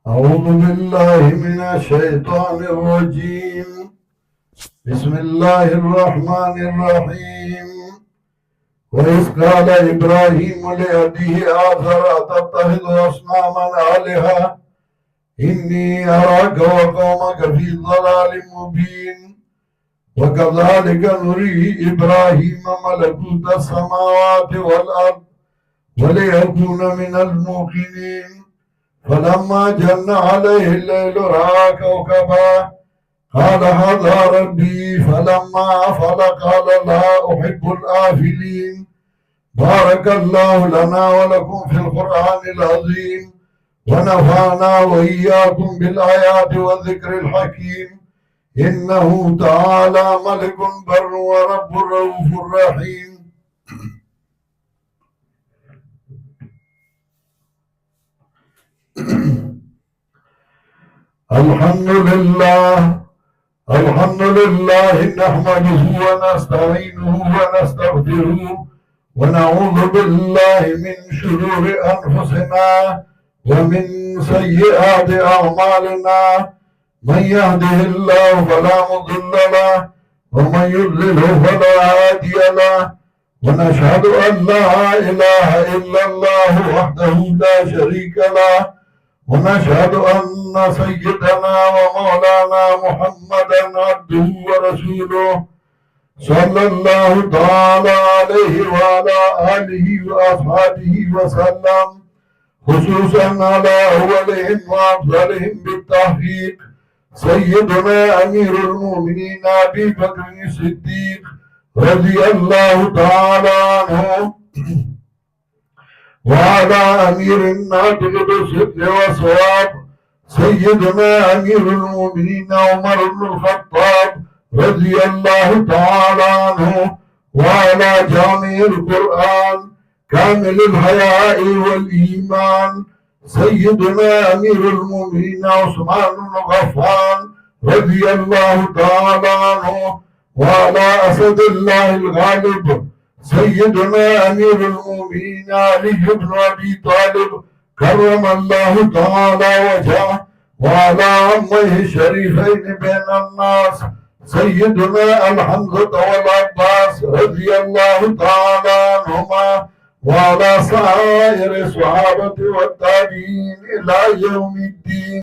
أعوذ بالله من الشيطان الرجيم. بسم الله الرحمن الرحيم. وإذ قال إبراهيم لأبيه آزر أتتخذ أصناما آلهة إني أراك وقومك في ضلال مبين. وكذلك نري إبراهيم ملكوت السماوات والأرض وليكون من الموقنين. فلما جن عليه الليل رأى كوكبا قال هذا ربي، فلما أفل قال لا أحب الآفلين. بارك الله لنا ولكم في القرآن العظيم، ونفعنا وإياكم بالآيات والذكر الحكيم. إنه تعالى ملك بر ورب رؤوف رحيم. الحمد لله نحمده ونستعينه ونستغفره ونعوذ بالله من شرور أنفسنا ومن سيئات أعمالنا. من يهده الله فلا مضل له ومن يضلله فلا هادي له. ونشهد أن لا إله إلا الله وحده لا شريك له. ونشهد أن سيدنا ومولانا محمدا عبده ورسوله صلى الله تعالى عليه وعلى آله وأصحابه وسلم، خصوصا على أولهم وأفضلهم بالتحقيق سيدنا أمير المؤمنين أبي بكر الصديق رضي الله تعالى عنه، وعلى أمير الناطق بالصدق والصواب سيدنا أمير المؤمنين عمر بن الخطاب رضي الله تعالى عنه، وعلى جامع القرآن كامل الحياء والإيمان سيدنا أمير المؤمنين عثمان بن غفان رضي الله تعالى عنه، وعلى أسد الله الغالب سيدنا أمير المؤمنين علي بن أبي طالب كرم الله تعالى وجهه، وعلى عمه الشريفين بين الناس سيدنا الحمزة والعباس رضي الله تعالى عنهما، وعلى سائر الصحابة والتابعين إلى يوم الدين.